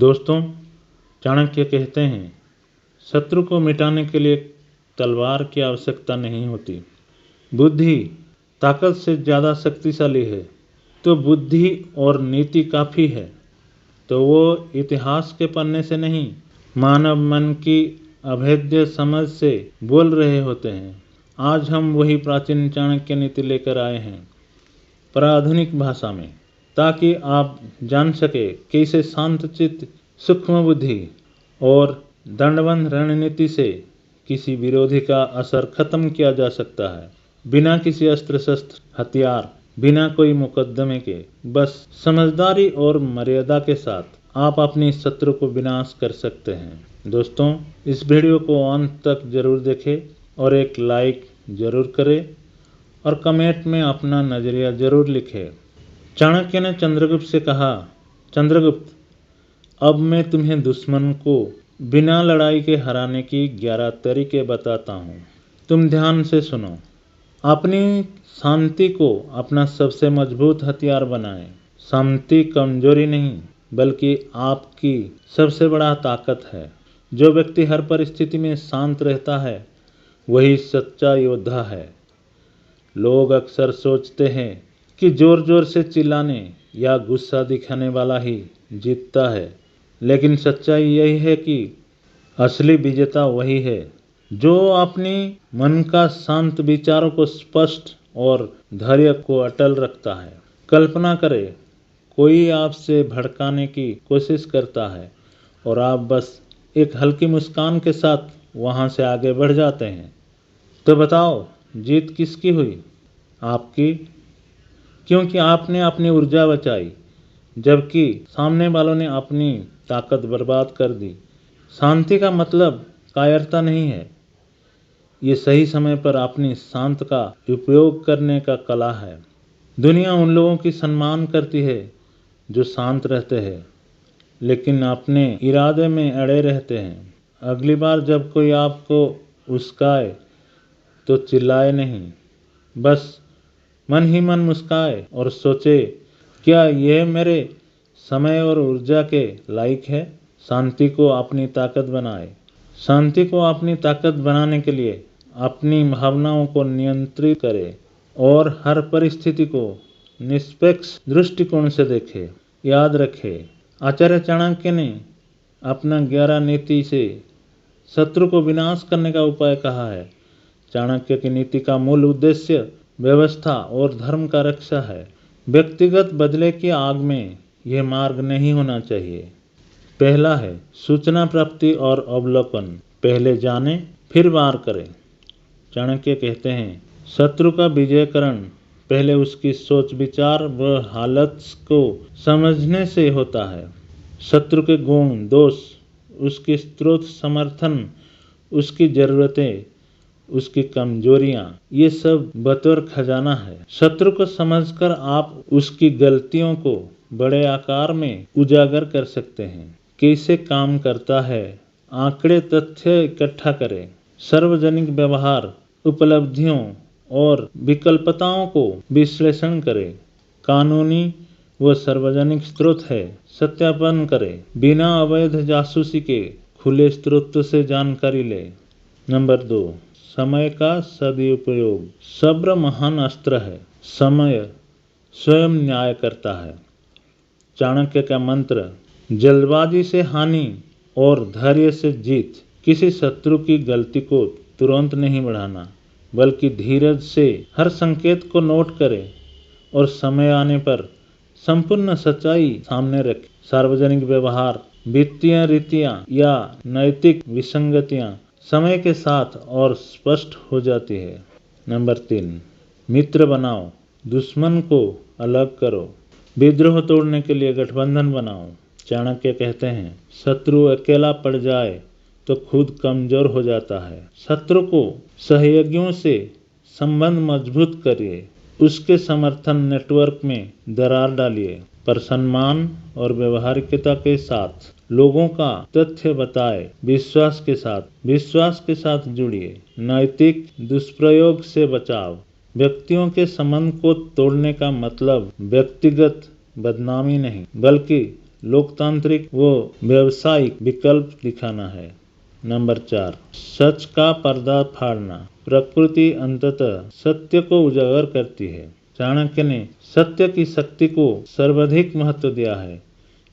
दोस्तों, चाणक्य कहते हैं, शत्रु को मिटाने के लिए तलवार की आवश्यकता नहीं होती। बुद्धि ताकत से ज़्यादा शक्तिशाली है, तो बुद्धि और नीति काफ़ी है। तो वो इतिहास के पन्ने से नहीं, मानव मन की अभेद्य समझ से बोल रहे होते हैं। आज हम वही प्राचीन चाणक्य नीति लेकर आए हैं, पर आधुनिक भाषा में, ताकि आप जान सके कि इसे शांतचित्त, सूक्ष्म बुद्धि और दंडबंध रणनीति से किसी विरोधी का असर खत्म किया जा सकता है, बिना किसी अस्त्र शस्त्र हथियार, बिना कोई मुकदमे के। बस समझदारी और मर्यादा के साथ आप अपनी शत्रु को विनाश कर सकते हैं। दोस्तों, इस वीडियो को अंत तक जरूर देखें और एक लाइक जरूर करें और कमेंट में अपना नजरिया जरूर लिखें। चाणक्य ने चंद्रगुप्त से कहा, चंद्रगुप्त, अब मैं तुम्हें दुश्मन को बिना लड़ाई के हराने की 11 तरीके बताता हूँ। तुम ध्यान से सुनो। अपनी शांति को अपना सबसे मजबूत हथियार बनाएं। शांति कमजोरी नहीं, बल्कि आपकी सबसे बड़ा ताकत है। जो व्यक्ति हर परिस्थिति में शांत रहता है, वही सच्चा योद्धा है। लोग अक्सर सोचते हैं कि जोर जोर से चिल्लाने या गुस्सा दिखाने वाला ही जीतता है, लेकिन सच्चाई यही है कि असली विजेता वही है जो अपनी मन का शांत, विचारों को स्पष्ट और धैर्य को अटल रखता है। कल्पना करें, कोई आपसे भड़काने की कोशिश करता है और आप बस एक हल्की मुस्कान के साथ वहां से आगे बढ़ जाते हैं। तो बताओ, जीत किसकी हुई? आपकी, क्योंकि आपने अपनी ऊर्जा बचाई, जबकि सामने वालों ने अपनी ताकत बर्बाद कर दी। शांति का मतलब कायरता नहीं है, ये सही समय पर अपनी शांत का उपयोग करने का कला है। दुनिया उन लोगों की सम्मान करती है जो शांत रहते हैं, लेकिन अपने इरादे में अड़े रहते हैं। अगली बार जब कोई आपको उस्काए तो चिल्लाए नहीं, बस मन ही मन मुस्काए और सोचे, क्या यह मेरे समय और ऊर्जा के लायक है? शांति को अपनी ताकत बनाए। शांति को अपनी ताकत बनाने के लिए अपनी भावनाओं को नियंत्रित करें और हर परिस्थिति को निष्पक्ष दृष्टिकोण से देखें। याद रखें, आचार्य चाणक्य ने अपना 11 नीति से शत्रु को विनाश करने का उपाय कहा है। चाणक्य की नीति का मूल उद्देश्य व्यवस्था और धर्म का रक्षा है। व्यक्तिगत बदले की आग में यह मार्ग नहीं होना चाहिए। पहला है सूचना प्राप्ति और अवलोकन। पहले जाने फिर वार करें। चाणक्य कहते हैं, शत्रु का विजयकरण पहले उसकी सोच विचार व हालत को समझने से होता है। शत्रु के गुण दोष, उसकी स्रोत समर्थन, उसकी जरूरतें, उसकी कमजोरियां, ये सब बतौर खजाना है। शत्रु को समझकर आप उसकी गलतियों को बड़े आकार में उजागर कर सकते हैं। कैसे काम करता है? आंकड़े तथ्य इकट्ठा करें। सार्वजनिक व्यवहार, उपलब्धियों और विकल्पताओं को विश्लेषण करें। कानूनी व सार्वजनिक स्रोत है, सत्यापन करें। बिना अवैध जासूसी के खुले स्रोत से जानकारी लें। नंबर 2, समय का सदुपयोग। सब्र महान अस्त्र है। समय स्वयं न्याय करता है। चाणक्य का मंत्र, जल्दबाजी से हानि और धैर्य से जीत। किसी शत्रु की गलती को तुरंत नहीं बढ़ाना, बल्कि धीरज से हर संकेत को नोट करें और समय आने पर संपूर्ण सच्चाई सामने रखें। सार्वजनिक व्यवहार, वित्तीय रीतियां या नैतिक विसंगतियां समय के साथ और स्पष्ट हो जाती है। नंबर 3, मित्र बनाओ, दुश्मन को अलग करो। विद्रोह तोड़ने के लिए गठबंधन बनाओ। चाणक्य कहते हैं, शत्रु अकेला पड़ जाए तो खुद कमजोर हो जाता है। शत्रु को सहयोगियों से संबंध मजबूत करिए, उसके समर्थन नेटवर्क में दरार डालिए, पर सम्मान और व्यवहारिकता के साथ लोगों का तथ्य बताए। विश्वास के साथ जुड़िए। नैतिक दुष्प्रयोग से बचाव। व्यक्तियों के संबंध को तोड़ने का मतलब व्यक्तिगत बदनामी नहीं, बल्कि लोकतांत्रिक व व्यावसायिक विकल्प दिखाना है। नंबर 4, सच का पर्दा फाड़ना। प्रकृति अंततः सत्य को उजागर करती है। चाणक्य ने सत्य की शक्ति को सर्वाधिक महत्व दिया है।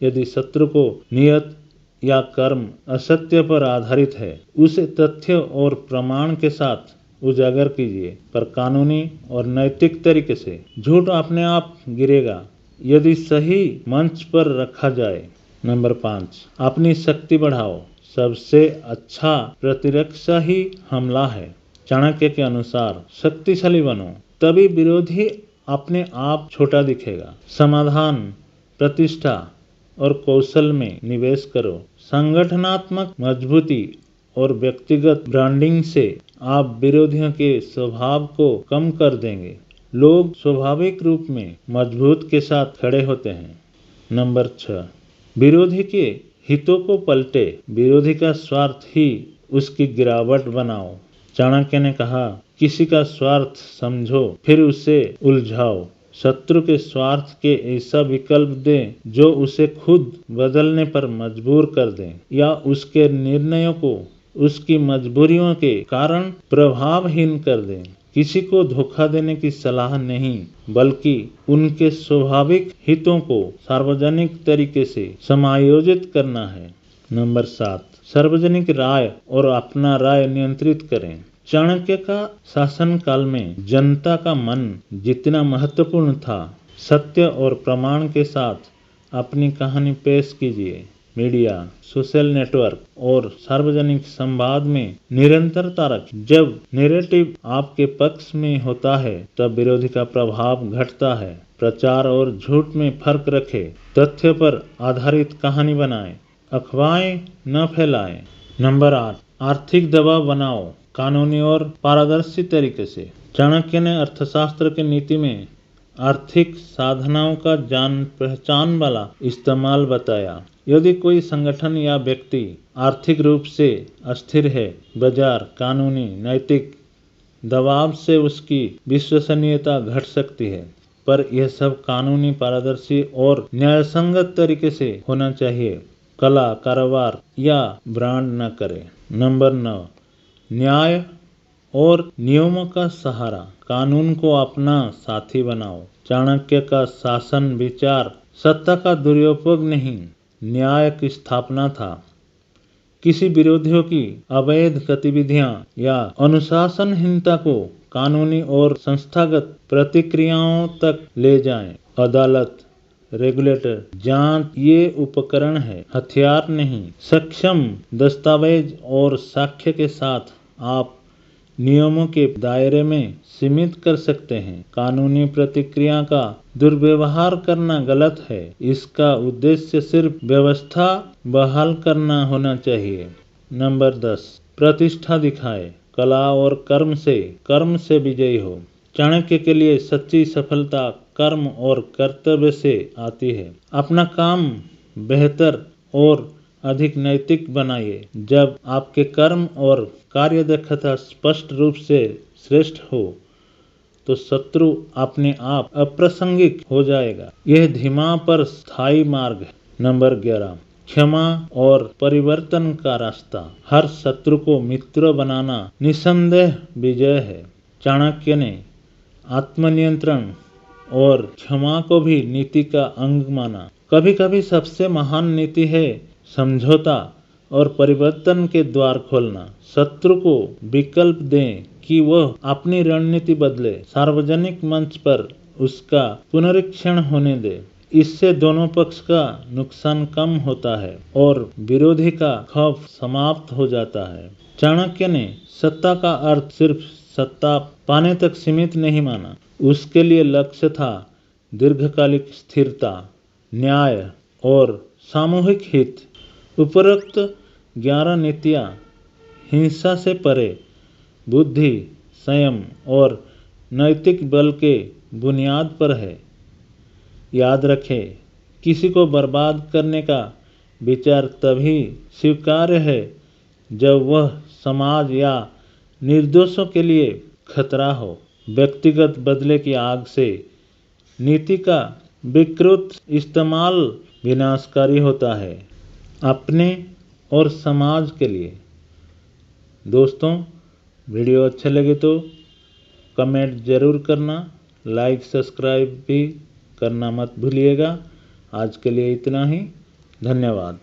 यदि शत्रु को नियत या कर्म असत्य पर आधारित है, उसे तथ्य और प्रमाण के साथ उजागर कीजिए, पर कानूनी और नैतिक तरीके से। झूठ अपने आप गिरेगा यदि सही मंच पर रखा जाए। नंबर 5, अपनी शक्ति बढ़ाओ। सबसे अच्छा प्रतिरक्षा ही हमला है। चाणक्य के अनुसार शक्तिशाली बनो, तभी विरोधी अपने आप छोटा दिखेगा। समाधान, प्रतिष्ठा और कौशल में निवेश करो। संगठनात्मक मजबूती और व्यक्तिगत ब्रांडिंग से आप विरोधियों के स्वभाव को कम कर देंगे। लोग स्वाभाविक रूप में मजबूत के साथ खड़े होते हैं। नंबर 6, विरोधी के हितों को पलटे। विरोधी का स्वार्थ ही उसकी गिरावट बनाओ। चाणक्य ने कहा, किसी का स्वार्थ समझो फिर उसे उलझाओ। शत्रु के स्वार्थ के ऐसा विकल्प दें जो उसे खुद बदलने पर मजबूर कर दें, या उसके निर्णयों को उसकी मजबूरियों के कारण प्रभावहीन कर दें। किसी को धोखा देने की सलाह नहीं, बल्कि उनके स्वाभाविक हितों को सार्वजनिक तरीके से समायोजित करना है। नंबर 7, सार्वजनिक राय और अपना राय नियंत्रित करें। चाणक्य का शासन काल में जनता का मन जितना महत्वपूर्ण था, सत्य और प्रमाण के साथ अपनी कहानी पेश कीजिए। मीडिया, सोशल नेटवर्क और सार्वजनिक संवाद में निरंतरता रखें। जब नैरेटिव आपके पक्ष में होता है, तब विरोधी का प्रभाव घटता है। प्रचार और झूठ में फर्क रखें। तथ्य पर आधारित कहानी बनाएं, अफवाहें न फैलाएं। नंबर 8, आर्थिक दबाव बनाओ, कानूनी और पारदर्शी तरीके से। चाणक्य ने अर्थशास्त्र की नीति में आर्थिक साधनों का जान पहचान वाला इस्तेमाल बताया। यदि कोई संगठन या व्यक्ति आर्थिक रूप से अस्थिर है, बाजार, कानूनी, नैतिक दबाव से उसकी विश्वसनीयता घट सकती है। पर यह सब कानूनी, पारदर्शी और न्यायसंगत तरीके से होना चाहिए। कला, कारोबार या ब्रांड न करें। नंबर 9, न्याय और नियमों का सहारा। कानून को अपना साथी बनाओ। चाणक्य का शासन विचार सत्ता का दुरुपयोग नहीं, न्याय की स्थापना था। किसी विरोधियों की अवैध गतिविधियां या अनुशासनहीनता को कानूनी और संस्थागत प्रतिक्रियाओं तक ले जाएं। अदालत, रेगुलेटर, जांच ये उपकरण है, हथियार नहीं। सक्षम दस्तावेज और साक्ष्य के साथ आप नियमों के दायरे में सीमित कर सकते हैं। कानूनी प्रतिक्रिया का दुर्व्यवहार करना गलत है। इसका उद्देश्य सिर्फ व्यवस्था बहाल करना होना चाहिए। नंबर 10, प्रतिष्ठा दिखाए। कला और कर्म से विजयी हो। चाणक्य के लिए सच्ची सफलता कर्म और कर्तव्य से आती है। अपना काम बेहतर और अधिक नैतिक बनाइए। जब आपके कर्म और कार्यदक्षता स्पष्ट रूप से श्रेष्ठ हो, तो शत्रु अपने आप अप्रासंगिक हो जाएगा। यह धीमा पर स्थायी मार्ग है। नंबर 11, क्षमा और परिवर्तन का रास्ता। हर शत्रु को मित्र बनाना निसंदेह विजय है। चाणक्य ने आत्मनियंत्रण और क्षमा को भी नीति का अंग माना। कभी कभी सबसे महान नीति है समझौता और परिवर्तन के द्वार खोलना। शत्रु को विकल्प दें कि वह अपनी रणनीति बदले। सार्वजनिक मंच पर उसका पुनरीक्षण होने दे। इससे दोनों पक्ष का नुकसान कम होता है और विरोधी का खौफ समाप्त हो जाता है। चाणक्य ने सत्ता का अर्थ सिर्फ सत्ता पाने तक सीमित नहीं माना। उसके लिए लक्ष्य था दीर्घकालिक स्थिरता, न्याय और सामूहिक हित। उपरोक्त 11 नीतियाँ हिंसा से परे, बुद्धि, संयम और नैतिक बल के बुनियाद पर है। याद रखें, किसी को बर्बाद करने का विचार तभी स्वीकार्य है जब वह समाज या निर्दोषों के लिए खतरा हो। व्यक्तिगत बदले की आग से नीति का विकृत इस्तेमाल विनाशकारी होता है अपने और समाज के लिए। दोस्तों, वीडियो अच्छा लगे तो कमेंट ज़रूर करना, लाइक सब्सक्राइब भी करना मत भूलिएगा। आज के लिए इतना ही, धन्यवाद।